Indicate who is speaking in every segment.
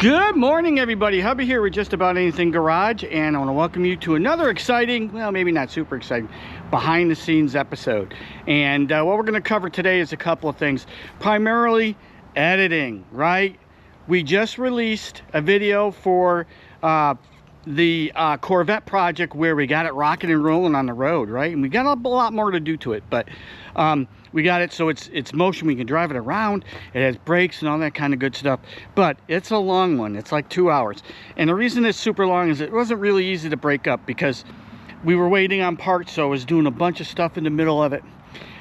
Speaker 1: Good morning, everybody. Hubby here with Just About Anything Garage, and I want to welcome you to another exciting, well, maybe not super exciting, behind the scenes episode. And what we're going to cover today is a couple of things, primarily editing, right? We just released a video for the Corvette project where we got it rocking and rolling on the road, right? And we got a lot more to do to it, but we got it so it's motion. We can drive it around. It has brakes and all that kind of good stuff, but it's a long one. It's like 2 hours. And the reason it's super long is it wasn't really easy to break up because we were waiting on parts, so I was doing a bunch of stuff in the middle of it.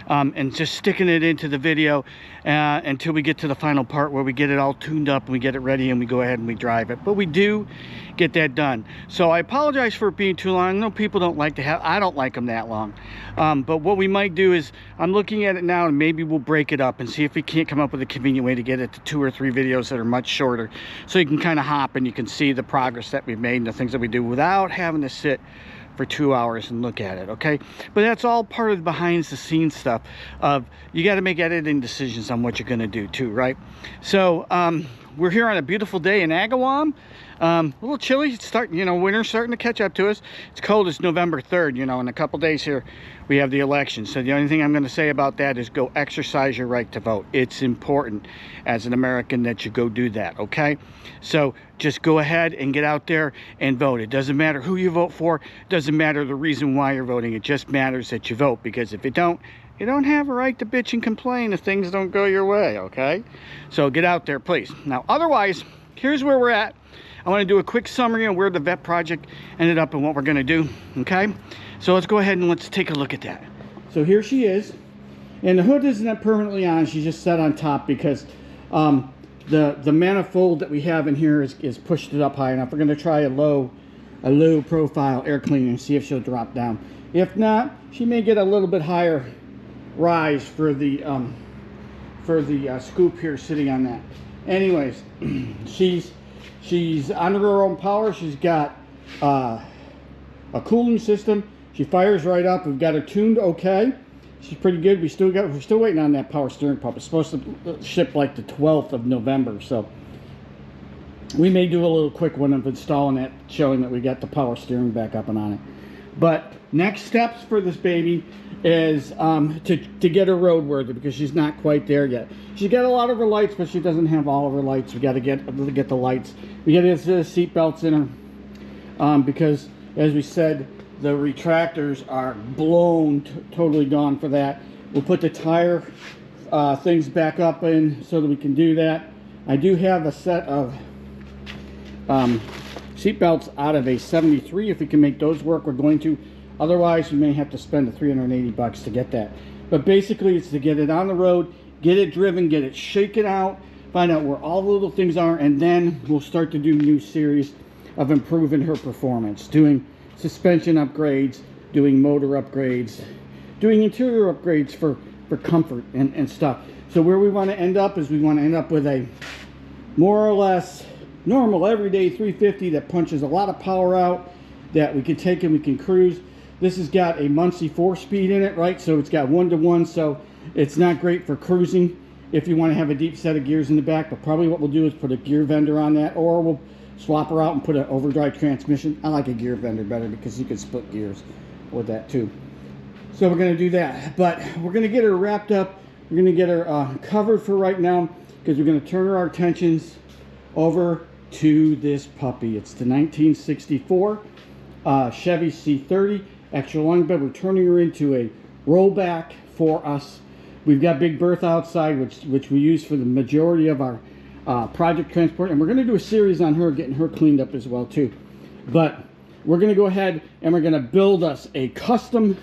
Speaker 1: And just sticking it into the video until we get to the final part where we get it all tuned up and we get it ready and we go ahead and we drive it. But we do get that done. So I apologize for it being too long. I know people don't like to have, I don't like them that long. But what we might do is, I'm looking at it now and maybe we'll break it up and see if we can't come up with a convenient way to get it to 2 or 3 videos that are much shorter. So you can kind of hop and you can see the progress that we've made and the things that we do without having to sit for 2 hours and look at it, okay? But that's all part of the behind the scenes stuff of you got to make editing decisions on what you're going to do too, right? So we're here on a beautiful day in Agawam. A little chilly, winter's starting to catch up to us. It's cold. It's November 3rd, in a couple days here we have the election. So the only thing I'm going to say about that is go exercise your right to vote. It's important as an American that you go do that, okay? So just go ahead and get out there and vote. It doesn't matter who you vote for. It doesn't matter the reason why you're voting. It just matters that you vote, because if you don't have a right to bitch and complain if things don't go your way, okay? So get out there, please. Now, otherwise, here's where we're at. I want to do a quick summary on where the Vette project ended up and what we're going to do, okay? So let's go ahead and let's take a look at that. So here she is, and the hood isn't permanently on. She's just set on top because the manifold that we have in here is pushed it up high enough. We're going to try a low profile air cleaner and see if she'll drop down. If not, she may get a little bit higher rise for the scoop here sitting on that. Anyways, she's under her own power. She's got a cooling system. She fires right up. We've got her tuned okay. She's pretty good. We're still waiting on that power steering pump. It's supposed to ship like the 12th of November, so we may do a little quick one of installing that, showing that we got the power steering back up and on it. But next steps for this baby is to get her roadworthy, because she's not quite there yet. She's got a lot of her lights, but she doesn't have all of her lights. We got to get the lights. We got to get the seat belts in her because, as we said, the retractors are blown, totally gone for that. We'll put the tire things back up in so that we can do that. I do have a set of seat belts out of a 73. If we can make those work, we're going to. Otherwise, we may have to spend the $380 to get that. But basically, it's to get it on the road, get it driven, get it shaken out, find out where all the little things are, and then we'll start to do new series of improving her performance, doing suspension upgrades, doing motor upgrades, doing interior upgrades for comfort and stuff. So where we want to end up is we want to end up with a more or less normal everyday 350 that punches a lot of power out, that we can take and we can cruise. This has got a Muncie 4-speed in it, right? So it's got 1-to-1, so it's not great for cruising if you want to have a deep set of gears in the back. But probably what we'll do is put a gear vendor on that, or we'll swap her out and put an overdrive transmission. I like a gear vendor better because you can split gears with that too. So we're going to do that, but we're going to get her wrapped up. We're going to get her covered for right now, because we're going to turn our attentions over to this puppy. It's the 1964 Chevy C30 extra long bed. We're turning her into a rollback for us. We've got Big Bertha outside, which we use for the majority of our project transport, and we're going to do a series on her, getting her cleaned up as well too. But we're going to go ahead and we're going to build us a custom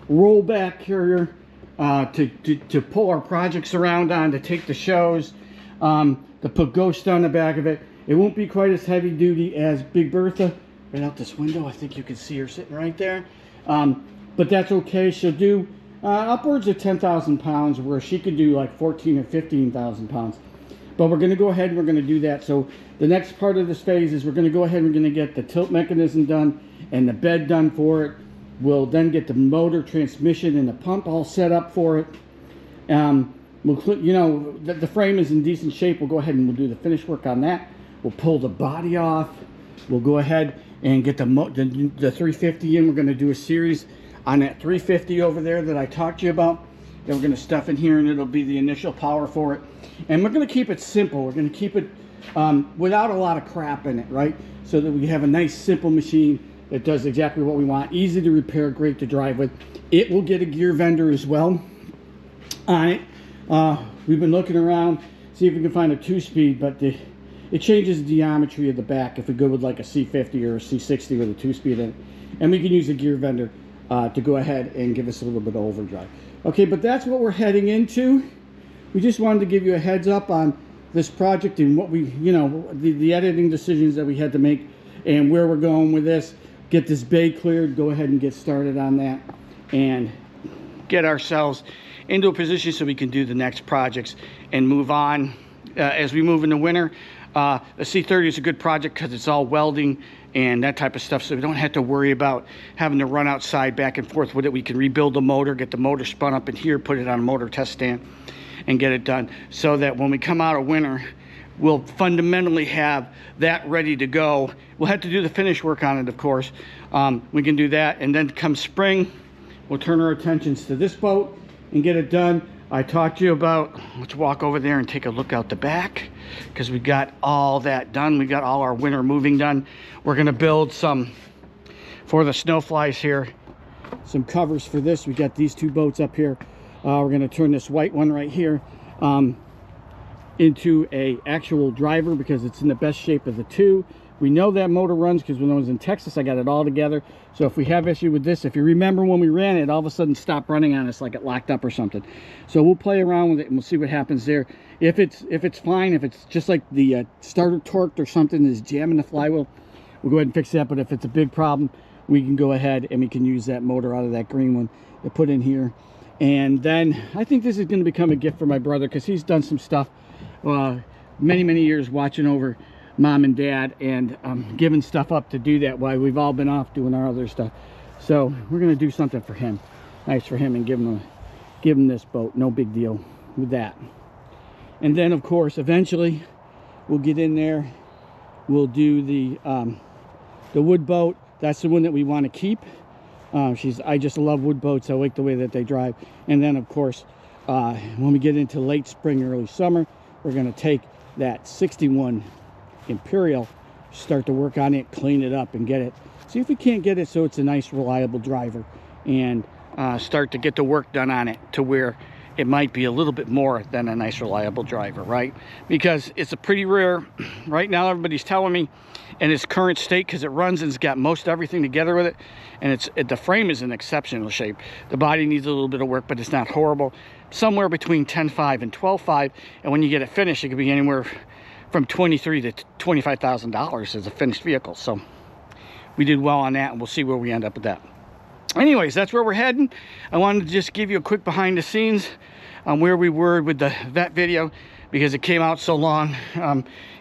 Speaker 1: rollback carrier to pull our projects around on, to take the shows, to put Ghost on the back of it. It won't be quite as heavy duty as Big Bertha. Right out this window, I think you can see her sitting right there. But that's okay. She'll do upwards of 10,000 pounds, where she could do like 14 or 15,000 pounds. But we're going to go ahead and we're going to do that. So the next part of this phase is we're going to go ahead and we're going to get the tilt mechanism done and the bed done for it. We'll then get the motor, transmission, and the pump all set up for it. We'll, the frame is in decent shape. We'll go ahead and we'll do the finish work on that. We'll pull the body off. We'll go ahead and get the 350 in. We're going to do a series on that 350 over there that I talked to you about. That we're going to stuff in here, and it'll be the initial power for it. And we're going to keep it simple. We're going to keep it without a lot of crap in it, right? So that we have a nice, simple machine that does exactly what we want. Easy to repair, great to drive with. It will get a gear vendor as well on it. We've been looking around, see if we can find a 2-speed, but it changes the geometry of the back if we go with like a C50 or a C60 with a 2-speed in it. And we can use a gear vendor to go ahead and give us a little bit of overdrive. Okay, but that's what we're heading into. We just wanted to give you a heads up on this project and what we, you know, the editing decisions that we had to make and where we're going with this. Get this bay cleared, go ahead and get started on that and get ourselves into a position so we can do the next projects and move on as we move into winter. The C30 is a good project because it's all welding and that type of stuff, so we don't have to worry about having to run outside back and forth with it. We can rebuild the motor, get the motor spun up in here, put it on a motor test stand and get it done, so that when we come out of winter, we'll fundamentally have that ready to go. We'll have to do the finish work on it, of course. We can do that, and then come spring, we'll turn our attentions to this boat and get it done. I talked to you about, let's walk over there and take a look out the back, because we got all that done. We got all our winter moving done. We're gonna build some, for the snowflies here, some covers for this. We got these 2 boats up here. We're gonna turn this white one right here into a actual driver because it's in the best shape of the 2. We know that motor runs because when I was in Texas, I got it all together. So if we have issue with this, if you remember when we ran it, all of a sudden stopped running on us like it locked up or something. So we'll play around with it and we'll see what happens there. If it's fine, if it's just like the starter torqued or something is jamming the flywheel, we'll go ahead and fix that. But if it's a big problem, we can go ahead and we can use that motor out of that green one to put in here. And then I think this is going to become a gift for my brother because he's done some stuff many years watching over Mom and Dad and giving stuff up to do that while we've all been off doing our other stuff. So we're going to do something for him, nice for him, and give him this boat. No big deal with that. And then of course eventually we'll get in there, we'll do the wood boat. That's the one that we want to keep. I just love wood boats. I like the way that they drive. And then of course when we get into late spring, early summer, we're going to take that 61 Imperial, start to work on it, clean it up and get it, see if we can't get it so it's a nice reliable driver, and start to get the work done on it to where it might be a little bit more than a nice reliable driver, right? Because it's a pretty rare right now. Everybody's telling me in its current state, because it runs and it's got most everything together with it, and the frame is in exceptional shape. The body needs a little bit of work, but it's not horrible. Somewhere between 10.5 and 12.5, and when you get it finished, it could be anywhere from $23,000 to $25,000 as a finished vehicle. So we did well on that, and we'll see where we end up with that. Anyways, that's where we're heading. I wanted to just give you a quick behind the scenes on where we were with the vet video because it came out so long.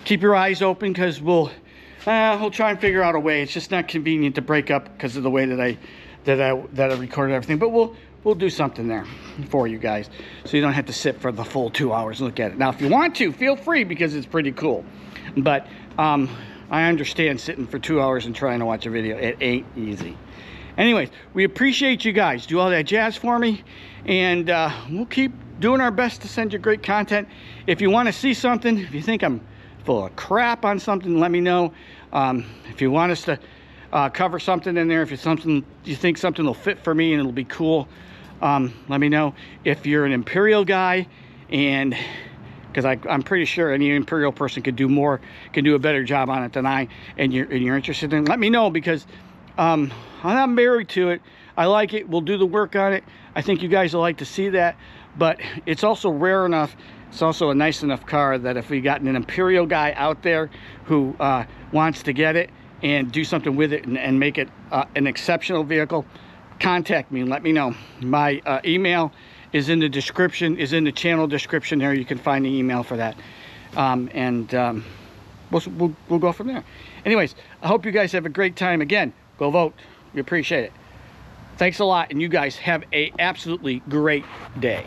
Speaker 1: Keep your eyes open because we'll try and figure out a way. It's just not convenient to break up because of the way that I recorded everything, but we'll do something there for you guys so you don't have to sit for the full 2 hours and look at it. Now if you want to, feel free because it's pretty cool, but I understand sitting for 2 hours and trying to watch a video. It ain't easy. Anyways, we appreciate you guys. Do all that jazz for me, and we'll keep doing our best to send you great content. If you want to see something, if you think I'm full of crap on something, let me know. If you want us to cover something in there, if it's something you think something will fit for me and it'll be cool, let me know. If you're an Imperial guy, and because I'm pretty sure any Imperial person could do a better job on it than I, and you're interested in, let me know, because I'm not married to it. I like it. We'll do the work on it. I think you guys will like to see that, but it's also rare enough. It's also a nice enough car that if we got an Imperial guy out there who wants to get it and do something with it and make it an exceptional vehicle, contact me and let me know. My email is in the description, is in the channel description there. You can find the email for that. We'll go from there. Anyways, I hope you guys have a great time. Again, go vote. We appreciate it. Thanks a lot, and you guys have a absolutely great day.